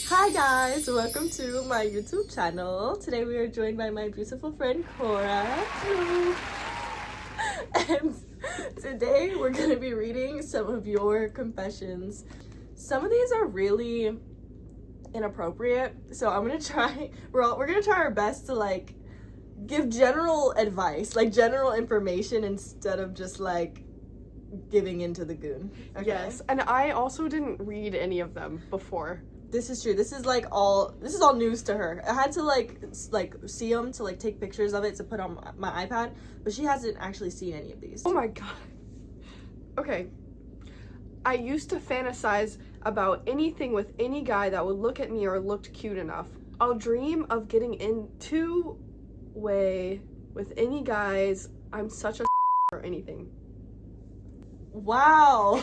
Hi guys, welcome to my YouTube channel. Today we are joined by my beautiful friend CORAAA. And today we're going to be reading some of your confessions. Some of these are really inappropriate, so I'm going to try, we're going to try our best to like give general advice, like general information instead of just like giving into the goon. Okay? Yes, and I also didn't read any of them before. This is true. This is all news to her. I had to like see them to like take pictures of it to put on my iPad, but she hasn't actually seen any of these. Oh my god. Okay. I used to fantasize about anything with any guy that would look at me or looked cute enough. I'll dream of getting into way with any guys. I'm such a or anything. Wow.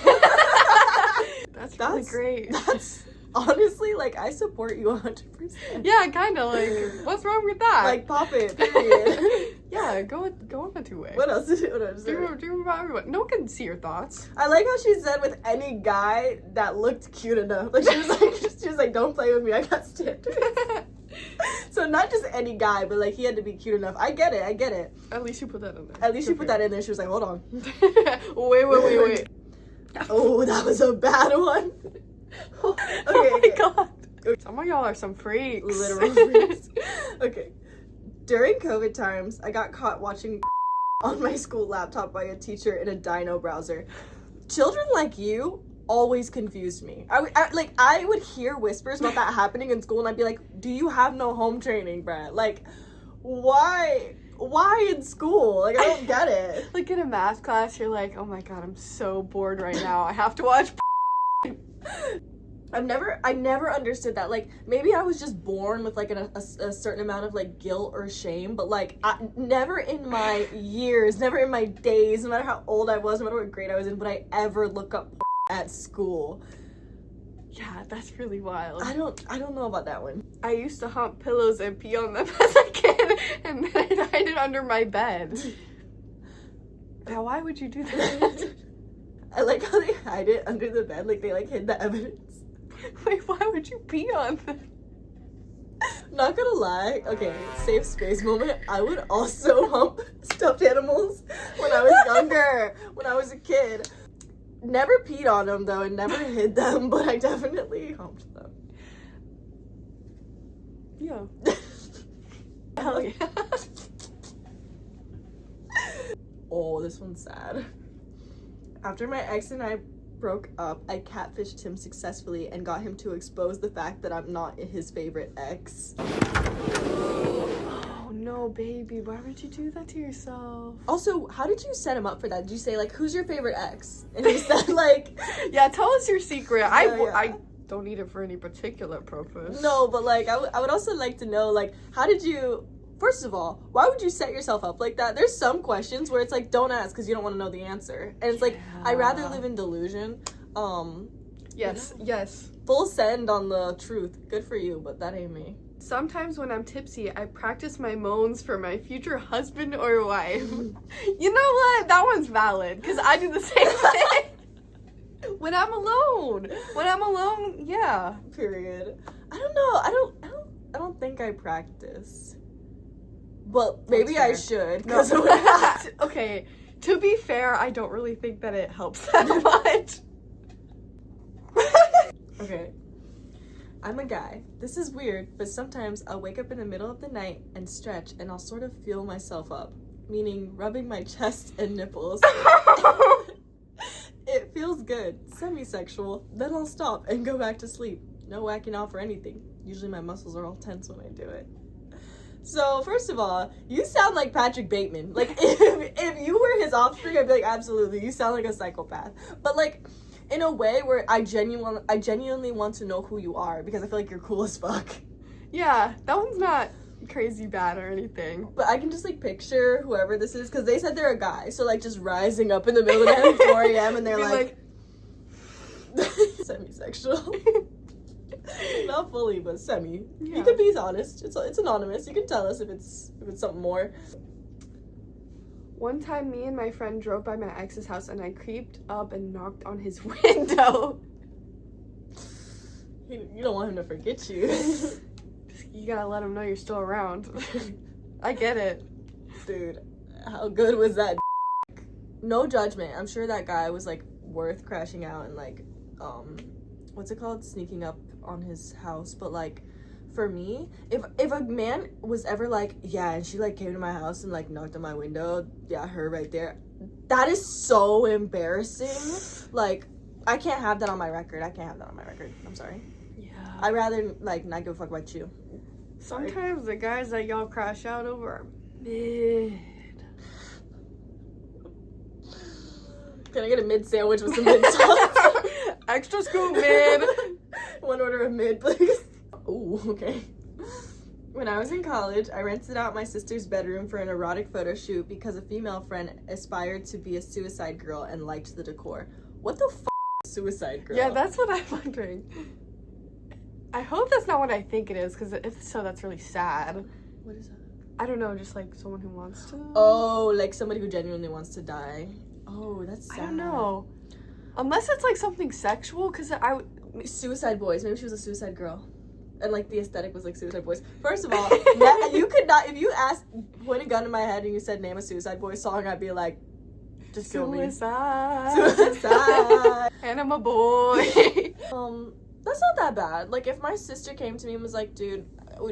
That's really great. That's honestly, like, I support you 100%. Yeah, kind of, like, what's wrong with that? Like, pop it, period. Yeah, go on the two-way. What else? Dream about everyone. No one can see your thoughts. I like how she said with any guy that looked cute enough. Like, she was like, don't play with me, I got standards. So not just any guy, but like, he had to be cute enough. I get it. At least you put that in there. At least you put that in there. She was like, hold on. Wait. Oh, that was a bad one. Okay, oh my god. Some of y'all are some freaks. Literal freaks. Okay. During COVID times, I got caught watching on my school laptop by a teacher in a Dino browser. Children like you always confused me. I would hear whispers about that happening in school, and I'd be like, do you have no home training, Brett? Like, why in school? Like, I don't get it. Like in a math class, you're like, oh my god, I'm so bored right now. I have to watch I never understood that. Like, maybe I was just born with like a certain amount of like guilt or shame, but like never in my years, never in my days, no matter how old I was, no matter what grade I was in, would I ever look up at school. Yeah, that's really wild. I don't know about that one. I used to hump pillows and pee on them as a kid, and then I'd hide it under my bed. Now, why would you do that? I like how they hide it under the bed, like they like hid the evidence. Wait, why would you pee on them? Not gonna lie, okay, safe space moment. I would also hump stuffed animals when I was younger, when I was a kid. Never peed on them though, and never hid them, but I definitely humped them. Yeah. Hell yeah. Oh, this one's sad. After my ex and I broke up, I catfished him successfully and got him to expose the fact that I'm not his favorite ex. Oh no, baby, why would you do that to yourself? Also, how did you set him up for that? Did you say like, who's your favorite ex? And he said like, yeah, tell us your secret. Yeah. I don't need it for any particular purpose. No, but like, I would also like to know, like, how did you, first of all, why would you set yourself up like that? There's some questions where it's like, don't ask because you don't want to know the answer. And it's like, I'd rather live in delusion. Yes, you know? yes. Full send on the truth. Good for you, but that ain't me. Sometimes when I'm tipsy, I practice my moans for my future husband or wife. You know what? That one's valid, because I do the same thing. When I'm alone, yeah. Period. I don't know. I don't think I practice. But maybe I should. No. No. Okay, to be fair, I don't really think that it helps that much. Okay. I'm a guy. This is weird, but sometimes I'll wake up in the middle of the night and stretch, and I'll sort of feel myself up, meaning rubbing my chest and nipples. It feels good, semi-sexual. Then I'll stop and go back to sleep. No whacking off or anything. Usually my muscles are all tense when I do it. So, first of all, you sound like Patrick Bateman. Like, if you were his offspring, I'd be like, absolutely, you sound like a psychopath. But, like, in a way where I genuinely want to know who you are, because I feel like you're cool as fuck. Yeah, that one's not crazy bad or anything. But I can just, like, picture whoever this is, because they said they're a guy. So, like, just rising up in the middle of the night at 4 a.m. and they're like semi-sexual. Not fully, but semi. Yeah. You can be honest. It's anonymous. You can tell us if it's something more. One time, me and my friend drove by my ex's house, and I creeped up and knocked on his window. You don't want him to forget you. You gotta let him know you're still around. I get it. Dude, how good was that? No judgment. I'm sure that guy was like worth crashing out and like what's it called, sneaking up on his house. But like for me, if a man was ever like, yeah, and she like came to my house and like knocked on my window, yeah, her right there, that is so embarrassing. Like I can't have that on my record. I'm sorry. Yeah. I'd rather like not give a fuck about you. Sometimes the guys that y'all crash out over are mid. Can I get a mid sandwich with some mid sauce? Extra scoop mid. 1 order of mid, please. Ooh, okay. When I was in college, I rented out my sister's bedroom for an erotic photo shoot because a female friend aspired to be a suicide girl and liked the decor. What the f*** is suicide girl? Yeah, that's what I'm wondering. I hope that's not what I think it is, because if so, that's really sad. What is that? I don't know, just like someone who wants to. Oh, like somebody who genuinely wants to die. Oh, that's sad. I don't know. Unless it's like something sexual, because Suicide boys. Maybe she was a suicide girl. And like the aesthetic was like suicide boys. First of all, you could not, if you asked, point a gun in my head and you said name a Suicide Boys song, I'd be like, just kill me. Suicide. And I'm a boy. That's not that bad. Like if my sister came to me and was like, dude,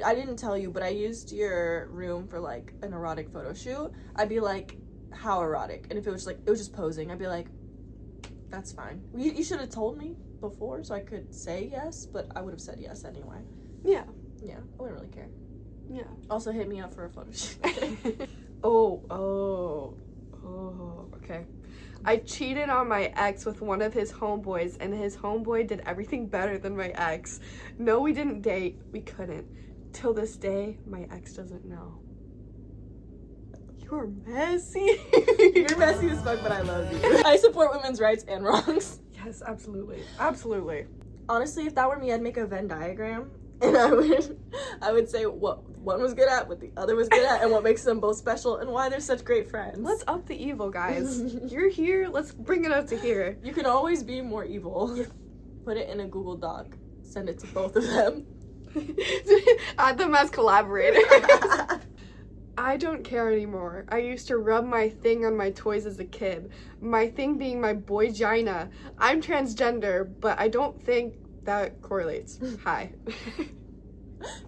I didn't tell you, but I used your room for like an erotic photo shoot, I'd be like, how erotic? And if it was like, it was just posing, I'd be like, that's fine. You should have told me before so I could say yes, but I would have said yes anyway. Yeah. Yeah, I wouldn't really care. Yeah. Also hit me up for a photo shoot. Okay. I cheated on my ex with one of his homeboys, and his homeboy did everything better than my ex. No, we didn't date. We couldn't. Till this day, my ex doesn't know. You're messy. You're messy as fuck, but I love you. I support women's rights and wrongs. Yes, absolutely. Absolutely. Honestly, if that were me, I'd make a Venn diagram, and I would say what one was good at, what the other was good at, and what makes them both special, and why they're such great friends. Let's up the evil, guys. You're here. Let's bring it up to here. You can always be more evil. Yeah. Put it in a Google Doc. Send it to both of them. Add them as collaborators. I don't care anymore. I used to rub my thing on my toys as a kid. My thing being my boy-gina. I'm transgender, but I don't think that correlates. Hi.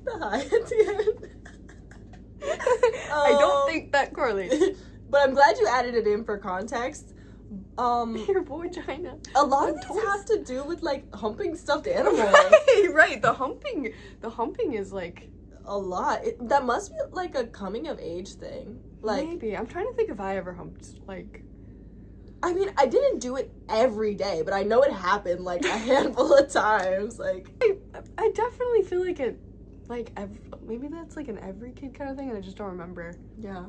The hi at the end. I don't think that correlates. But I'm glad you added it in for context. Your boy-gina. A lot of these have to do with like humping stuffed animals. Right. The humping is like a lot. That must be like a coming of age thing. Like maybe. I'm trying to think if I ever humped like. I mean, I didn't do it every day, but I know it happened like a handful of times. Like I definitely feel like it, like maybe that's like an every kid kind of thing, and I just don't remember. Yeah.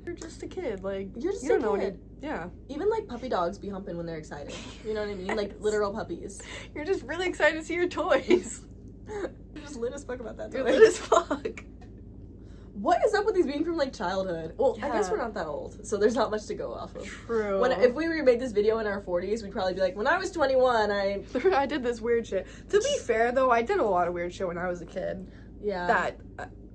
You're just a kid. Like you're just you don't a know kid. Yeah. Even like puppy dogs be humping when they're excited. You know what I mean? Like literal puppies. You're just really excited to see your toys. You're just lit as fuck about that. You're lit as fuck. What is up with these being from like childhood? Well, Yeah. I guess we're not that old, so there's not much to go off of. True. If we remade this video in our 40s, we'd probably be like, when I was 21, I did this weird shit. To be fair, though, I did a lot of weird shit when I was a kid. Yeah. That,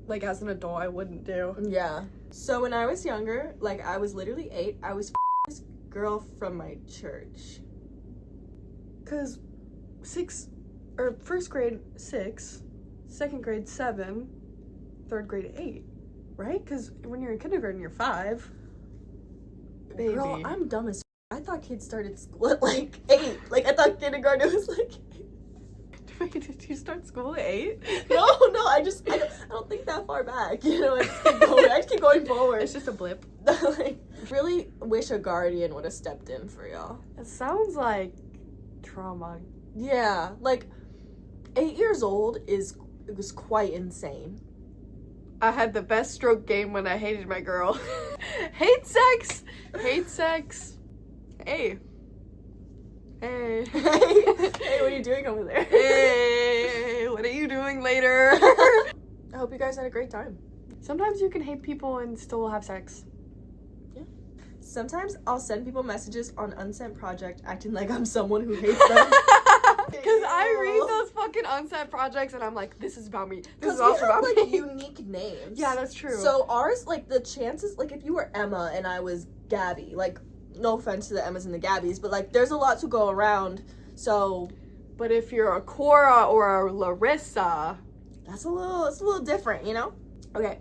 like, as an adult, I wouldn't do. Yeah. So when I was younger, like, I was literally 8, I was this girl from my church. Because first grade, 6, second grade, 7, third grade, 8. Right? Because when you're in kindergarten, you're 5. Baby. Girl, I'm dumb as I thought kids started school at like 8. Like, I thought kindergarten was like 8. Did you start school at 8? No, I don't think that far back. You know, I just keep going forward. It's just a blip. Like, really wish a guardian would have stepped in for y'all. It sounds like trauma. Yeah, like 8 years old it was quite insane. I had the best stroke game when I hated my girl. Hate sex. Hey. Hey, what are you doing over there? Hey, what are you doing later? I hope you guys had a great time. Sometimes you can hate people and still have sex. Yeah. Sometimes I'll send people messages on Unsent Project acting like I'm someone who hates them. Because I read those fucking unsaid projects and I'm like, this is about me. This is we also have, about like, me. unique names. Yeah, that's true. So ours, like, the chances, like, if you were Emma and I was Gabby, like, no offense to the Emmas and the Gabbies, but, like, there's a lot to go around, so... But if you're a Cora or a Larissa... it's a little different, you know? Okay.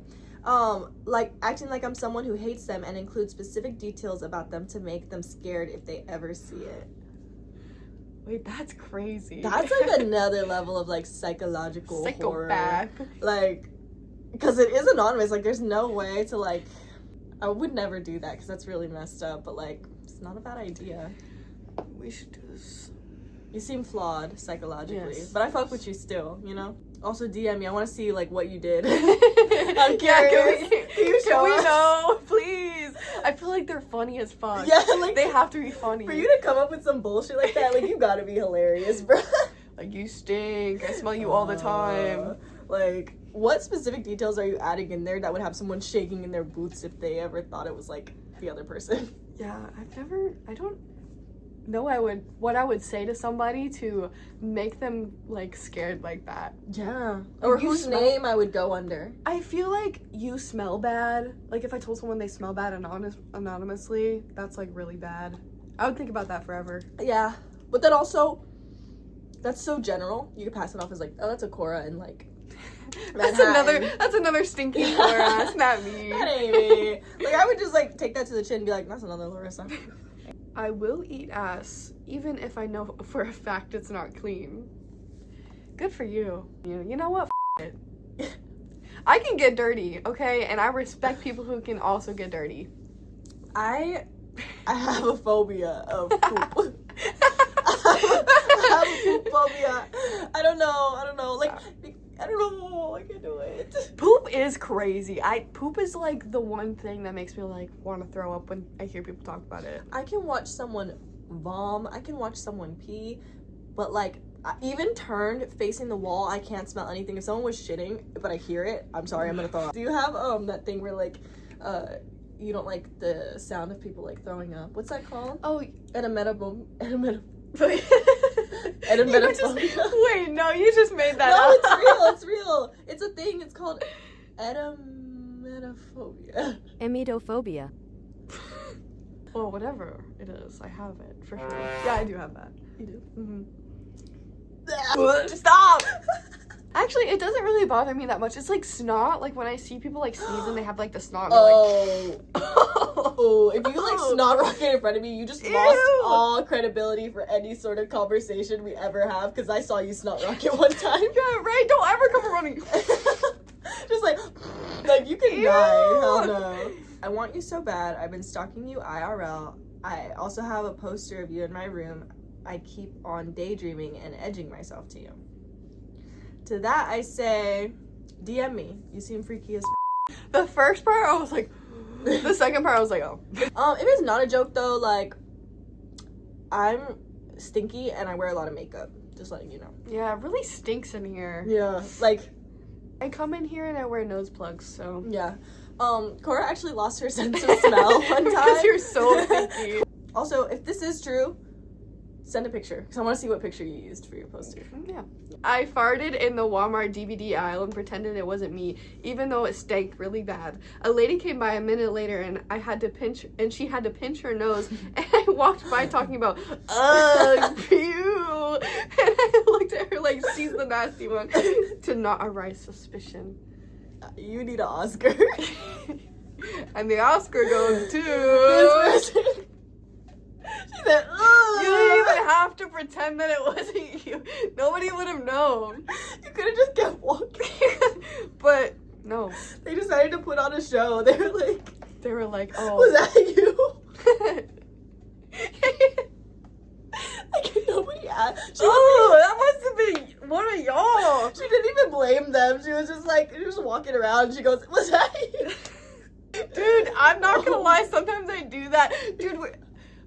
Like, acting like I'm someone who hates them and includes specific details about them to make them scared if they ever see it. Wait, that's crazy. That's, like, another level of, like, psychological horror. Psychopath. Like, because it is anonymous. Like, there's no way to, like... I would never do that because that's really messed up, but, like, it's not a bad idea. We should do this. You seem flawed psychologically, Yes. but I fuck with you still, you know? Also, DM me. I want to see, like, what you did. I'm curious. Can you show us? know? Please. I feel like they're funny as fuck. Yeah, like... They have to be funny. For you to come up with some bullshit like that, like, you gotta be hilarious, bro. Like, you stink. I smell you all the time. Like, what specific details are you adding in there that would have someone shaking in their boots if they ever thought it was, like, the other person? Yeah, I don't know what I would say to somebody to make them, like, scared like that. Yeah. Or Or whose name I would go under. I feel like you smell bad. Like, if I told someone they smell bad anonymously, that's, like, really bad. I would think about that forever. Yeah. But then also, that's so general. You could pass it off as, like, oh, that's a Cora and, like, That's another stinky Cora. It's not me. That ain't me. Like, I would just, like, take that to the chin and be like, that's another Larissa. I will eat ass, even if I know for a fact it's not clean. Good for you. You know what? It. I can get dirty, okay? And I respect people who can also get dirty. I have a phobia of poop. I have a poop phobia. I don't know. Like, I don't know. I can't do it. Poop is crazy. Poop is like the one thing that makes me like want to throw up when I hear people talk about it. I can watch someone vom. I can watch someone pee, but like even turned facing the wall, I can't smell anything. If someone was shitting, but I hear it, I'm sorry, I'm gonna throw up. Do you have that thing where like you don't like the sound of people like throwing up? What's that called? Oh, Endometaphobia. Wait, no, you just made that No, up. it's real. It's a thing. It's called endometaphobia. Emidophobia. Well, whatever it is, I have it for sure. Yeah, I do have that. You do? Mm-hmm. Stop! Actually, it doesn't really bother me that much. It's like snot. Like when I see people like sneeze and they have like the snot. Oh. Oh, if you like snot rocket in front of me, you just lost Ew. all credibility for any sort of conversation we ever have because I saw you snot rocket one time. Yeah, right? Don't ever come running. Just like you can die. Hell no. I want you so bad. I've been stalking you IRL. I also have a poster of you in my room. I keep on daydreaming and edging myself to you. To that I say, DM me. You seem freaky as The first part, I was like, the second part, I was like, oh. It is not a joke though. Like, I'm stinky and I wear a lot of makeup. Just letting you know. Yeah, it really stinks in here. Yeah, like I come in here and I wear nose plugs, so. yeah. Cora actually lost her sense of smell one time. Because you're so stinky. Also, if this is true, send a picture because I want to see what picture you used for your poster. Yeah. I farted in the Walmart DVD aisle and pretended it wasn't me, even though it stank really bad. A lady came by a minute later and she had to pinch her nose and I walked by talking about, ugh, pew. And I looked at her like she's the nasty one to not arouse suspicion. You need an Oscar. And the Oscar goes to... This person. She said, ugh. You didn't even have to pretend that it wasn't you. Nobody would have known. You could have just kept walking. But no. They decided to put on a show. They were like, oh. was that you? Like, nobody asked. That must have been one of y'all. She didn't even blame them. She was just like, she was walking around. She goes, was that you? Dude, I'm not gonna lie. Sometimes I do that. Dude,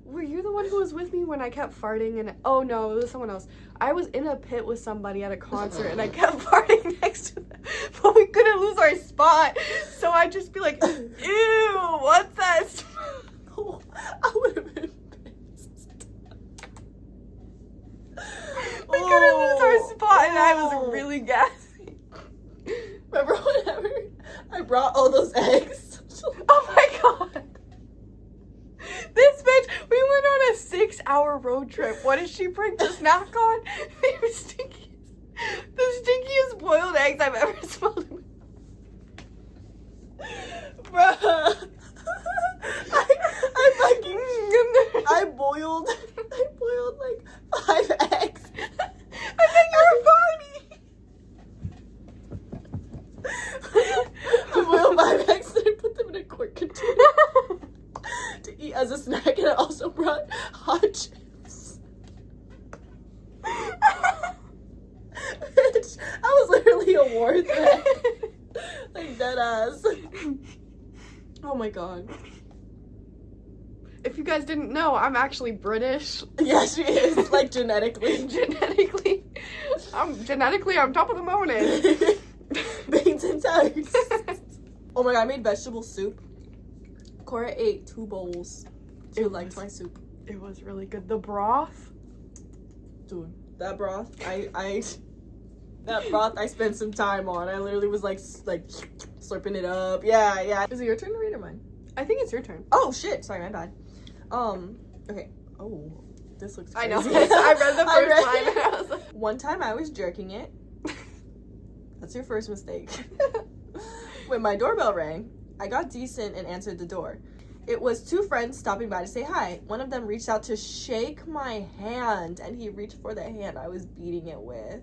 were you the one who was with me when I kept farting? And oh no, it was someone else. I was in a pit with somebody at a concert and I kept farting next to them, but we couldn't lose our spot. So I'd just be like, ew, what's that smell? I would have been pissed. Because really gassy. Remember whenever I brought all those eggs? Oh my god. This bitch, we went on a 6-hour road trip. What did she bring to snack on? The stinkiest boiled eggs I've ever smelled. Bruh. I boiled like 5 eggs. I think you're I boiled 5 eggs and I put them in a quart container to eat as a snack, and I also brought hot chips. Bitch, I was literally a war threat. Like dead ass. Oh my god. If you guys didn't know, I'm actually British. Yeah, she is. Like genetically. Genetically, I'm top of the morning. Beans and toast. Oh my god, I made vegetable soup. Cora ate 2 bowls. She liked my soup. It was really good. The broth. Dude, that broth, I spent some time on. I literally was like slurping it up. Yeah. Is it your turn to read or mine? I think it's your turn. Oh shit, sorry, my bad. Okay. Oh, this looks crazy. I know. I read the first line and I was like... One time I was jerking it. That's your first mistake. When my doorbell rang, I got decent and answered the door. It was 2 friends stopping by to say hi. One of them reached out to shake my hand, and he reached for the hand I was beating it with.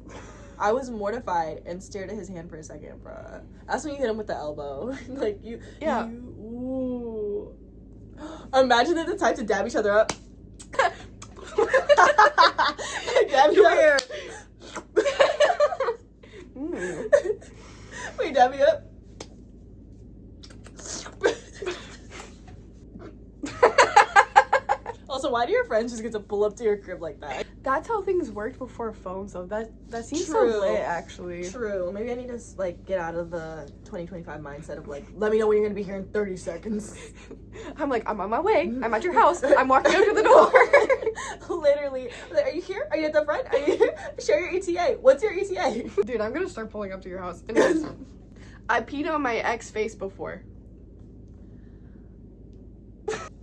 I was mortified and stared at his hand for a second, bruh. That's when you hit him with the elbow. Like, Yeah. Ooh. Imagine they're the type to dab each other up. Dab you up. Wait, dab me up. Also, why do your friends just get to pull up to your crib like that? That's how things worked before phones, though. That seems True. so lit, actually. True. Maybe I need to like get out of the 2025 mindset of like, let me know when you're gonna be here in 30 seconds. I'm like, I'm on my way. I'm at your house. I'm walking out to the door. Literally. Are you here? Are you at the front? Are you here? Share your ETA. What's your ETA? Dude, I'm gonna start pulling up to your house. Anyways, I peed on my ex face before.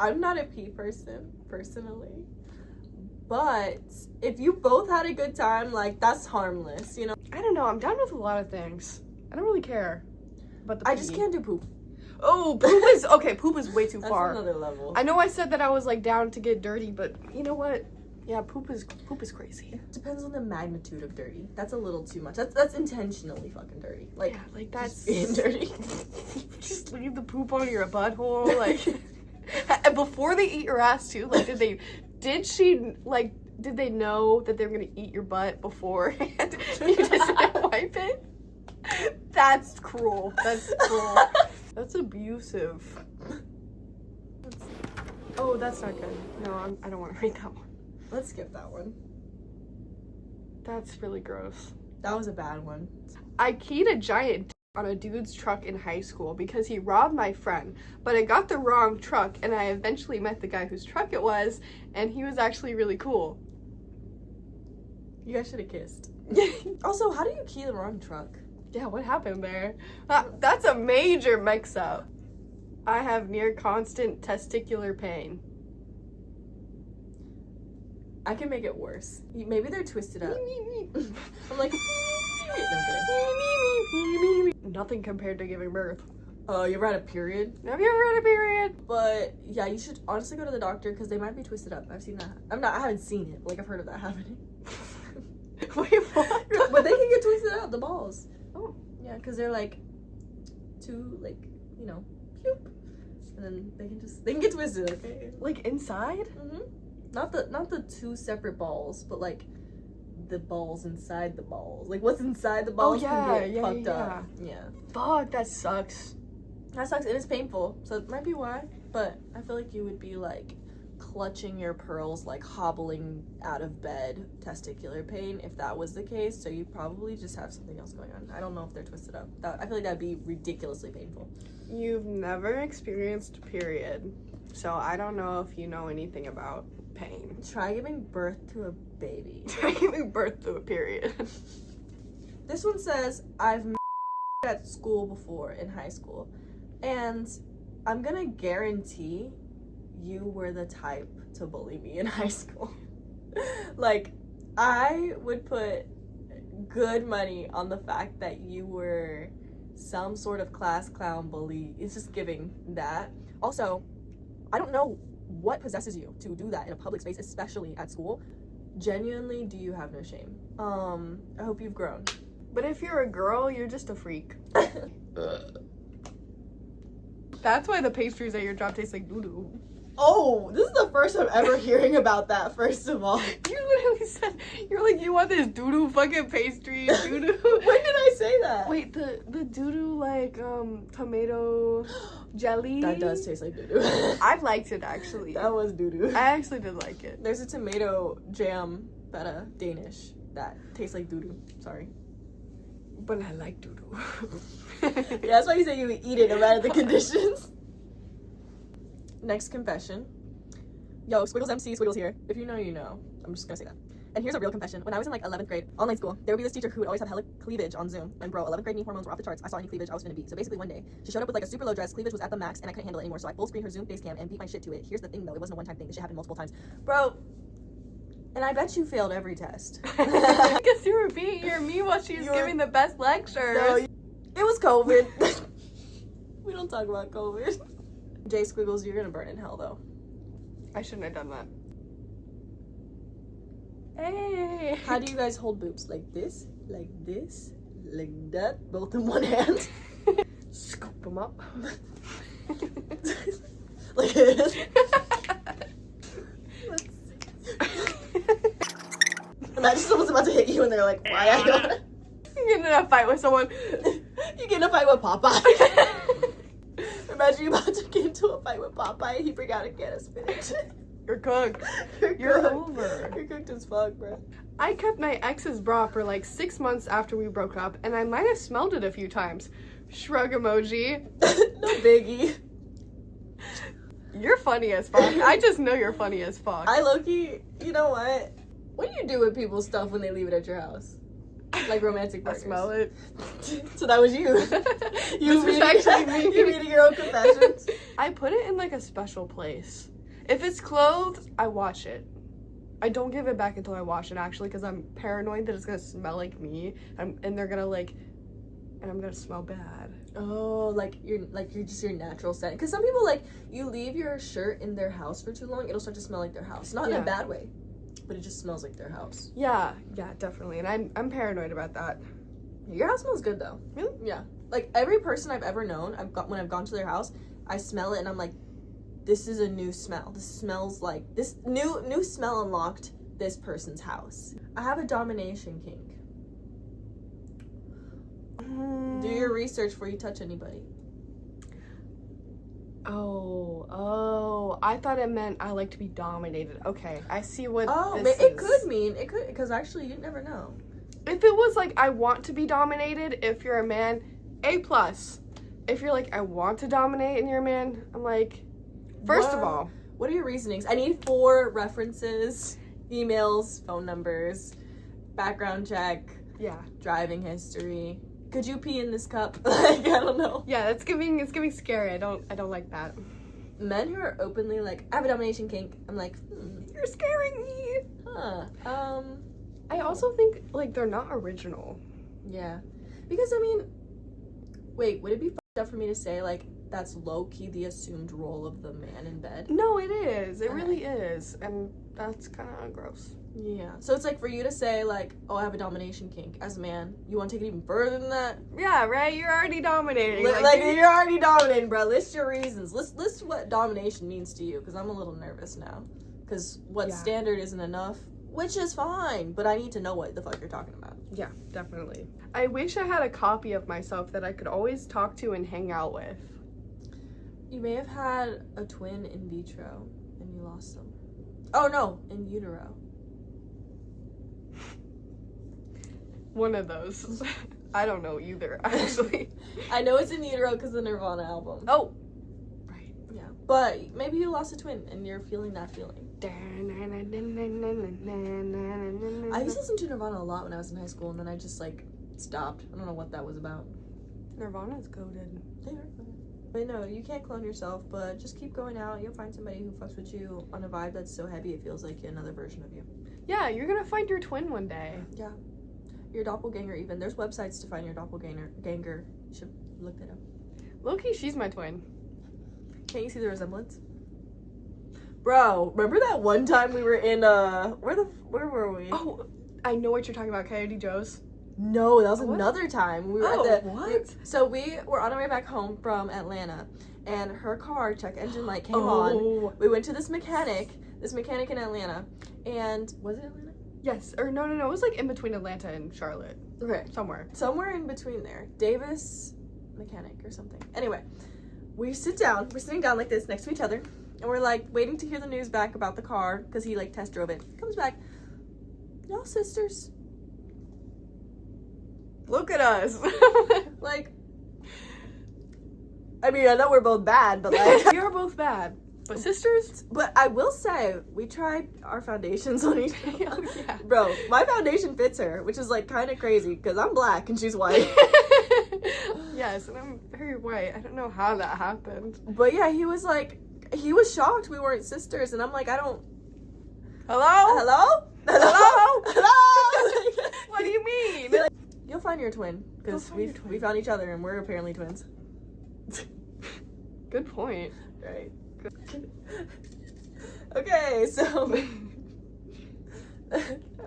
I'm not a pee person, personally. But if you both had a good time, like, that's harmless, you know? I don't know. I'm down with a lot of things. I don't really care. But I just can't do poop. Oh, poop is... Okay, poop is way too far. That's another level. I know I said that I was, like, down to get dirty, but you know what? Yeah, poop is crazy. It depends on the magnitude of dirty. That's a little too much. That's intentionally fucking dirty. Like, yeah, like that's... just being dirty. Just leave the poop on your butthole, like... And before they eat your ass too, like did they know that they were gonna eat your butt beforehand? You just didn't wipe it? That's cruel. That's cruel. That's abusive. Oh, that's not good. No, I don't want to read that one. Let's skip that one. That's really gross. That was a bad one. I keyed a giant d- on a dude's truck in high school because he robbed my friend, but I got the wrong truck and I eventually met the guy whose truck it was, and he was actually really cool. You guys should have kissed. Also, how do you key the wrong truck? Yeah, what happened there? That's a major mix-up. I have near constant testicular pain. I can make it worse. Maybe they're twisted up. I'm like, Nothing compared to giving birth. oh, you ever had a period? Have you ever had a period? But yeah, you should honestly go to the doctor because they might be twisted up. I've seen that. I haven't seen it. Like, I've heard of that happening. Wait, what? But they can get twisted up, the balls. Oh. Yeah, because they're like too, like, you know, pew. And then they can get twisted, okay? Like inside? Mm-hmm. Not the 2 separate balls, but like the balls inside the balls. Like, what's inside the balls can get fucked up. Yeah. Fuck, that sucks. That sucks, and it's painful, so it might be why. But I feel like you would be like clutching your pearls, like hobbling out of bed, testicular pain, if that was the case. So you probably just have something else going on. I don't know if they're twisted up. I feel like that'd be ridiculously painful. You've never experienced a period, so I don't know if you know anything about pain. Try giving birth to a baby. Try giving birth to a period. This one says, I've at school before in high school, and I'm gonna guarantee you were the type to bully me in high school. Like, I would put good money on the fact that you were some sort of class clown bully. It's just giving that. Also, I don't know what possesses you to do that in a public space, especially at school. Genuinely, do you have no shame? I hope you've grown. But if you're a girl, you're just a freak. That's why the pastries at your job taste like doo-doo. Oh, this is the first I'm ever hearing about that, first of all. You literally said, you're like, you want this doo-doo fucking pastry, doo-doo. When did I say that? Wait, the doo-doo, like, tomato jelly? That does taste like doo-doo. I liked it, actually. That was doo-doo. I actually did like it. There's a tomato jam feta Danish that tastes like doo-doo. Sorry. But I like doo-doo. Yeah, that's why you say you would eat it no matter the conditions. Next confession. Yo, Squiggles MC, Squiggles here. If you know, you know. I'm just gonna say that. And here's a real confession. When I was in like 11th grade, online school, there would be this teacher who would always have hella cleavage on Zoom. And bro, 11th grade knee hormones were off the charts. I saw any cleavage, I was gonna beat. So basically one day, she showed up with like a super low dress, cleavage was at the max, and I couldn't handle it anymore. So I full screened her Zoom face cam and beat my shit to it. Here's the thing though, it wasn't a one-time thing. This shit happened multiple times. Bro, and I bet you failed every test. Because you were beating your me while she was giving the best lectures. No, it was COVID. We don't talk about COVID. Jay Squiggles, you're gonna burn in hell though. I shouldn't have done that. Hey. How do you guys hold boobs? Like this, like that, both in one hand? Scoop them up. Like this. Imagine someone's about to hit you and they're like, why I don't... You get in a fight with someone. You get in a fight with Popeye. Imagine you're about to get into a fight with Popeye and he bring out a can of spinach. You're cooked. You're over. You're cooked as fuck, bro. I kept my ex's bra for like 6 months after we broke up, and I might have smelled it a few times. Shrug emoji. No biggie. You're funny as fuck. I just know you're funny as fuck. I low-key, you know what? What do you do with people's stuff when they leave it at your house? Like romantic I burgers. smell it. So that was you. This was actually me. You reading your own confessions. I put it in like a special place. If it's clothed, I wash it. I don't give it back until I wash it, actually, because I'm paranoid that it's gonna smell like me, and they're gonna like, and I'm gonna smell bad. Oh, like you're just your natural scent. Because some people, like, you leave your shirt in their house for too long, it'll start to smell like their house. Not in a bad way, but it just smells like their house. Yeah, definitely. And I'm paranoid about that. Your house smells good though. Really? Yeah. Like every person I've ever known, when I've gone to their house, I smell it and I'm like, this is a new smell. This smells like this new smell unlocked this person's house. I have a domination kink. Do your research before you touch anybody. Oh, I thought it meant I like to be dominated. Okay, I see what this is. It could mean, because actually you never know. If it was like, I want to be dominated, if you're a man, A+. If you're like, I want to dominate and you're a man, I'm like, first of all. What are your reasonings? I need 4 references, emails, phone numbers, background check, driving history. Could you pee in this cup? Like, I don't know. Yeah, it's giving scary. I don't like that. Men who are openly like, I have a domination kink. I'm like, you're scaring me. Huh. I also think like they're not original. Yeah. Because I mean, wait, would it be fucked up for me to say like that's low-key the assumed role of the man in bed? No, it is. It really is. And that's kind of gross. Yeah. So it's like for you to say like, oh, I have a domination kink as a man. You want to take it even further than that? Yeah, right? You're already dominating. Like you're already dominating, bro. List your reasons. List what domination means to you, because I'm a little nervous now. Because what standard isn't enough, which is fine, but I need to know what the fuck you're talking about. Yeah, definitely. I wish I had a copy of myself that I could always talk to and hang out with. You may have had a twin in vitro and you lost them. Oh no, in utero. One of those. I don't know either, actually. I know it's in utero because of the Nirvana album. Oh, right. Yeah, but maybe you lost a twin and you're feeling that feeling. I used to listen to Nirvana a lot when I was in high school, and then I just like stopped. I don't know what that was about. Nirvana's goated. They are. But no, you can't clone yourself, but just keep going out. You'll find somebody who fucks with you on a vibe that's so heavy it feels like another version of you. Yeah, you're gonna find your twin one day. Yeah. Your doppelganger even. There's websites to find your doppelganger. You should look that up. Loki, she's my twin. Can't you see the resemblance? Bro, remember that one time we were in where were we? Oh, I know what you're talking about, Coyote Joe's. No, that was What? another time. We were Oh, at the what? So we were on our way back home from Atlanta, and her car check engine light came on. We went to this mechanic in Atlanta, and was it Atlanta? Yes, or no, it was like in between Atlanta and Charlotte. Okay, Somewhere in between there. Davis mechanic or something. Anyway, we're sitting down like this next to each other, and we're like waiting to hear the news back about the car because he like test drove it. He comes back, y'all sisters. Look at us. Like, I mean, I know we're both bad, but like We are both bad. But sisters? But I will say, we tried our foundations on each other. Oh, yeah. Bro, my foundation fits her, which is like kind of crazy because I'm black and she's white. Yes, and I'm very white. I don't know how that happened. But yeah, he was shocked we weren't sisters, and I'm like, Hello? hello? Hello? What do you mean? You'll find your twin because we found each other and we're apparently twins. Good point. Right. Okay, so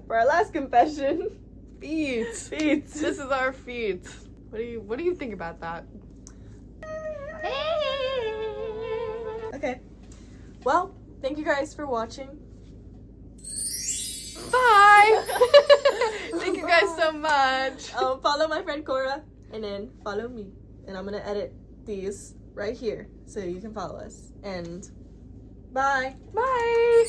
for our last confession, Feet. This is our feet. What do you think about that? Okay. Well, thank you guys for watching. Bye. Thank you guys so much. Follow my friend Cora, and then follow me. And I'm gonna edit these right here so you can follow us. And bye. Bye.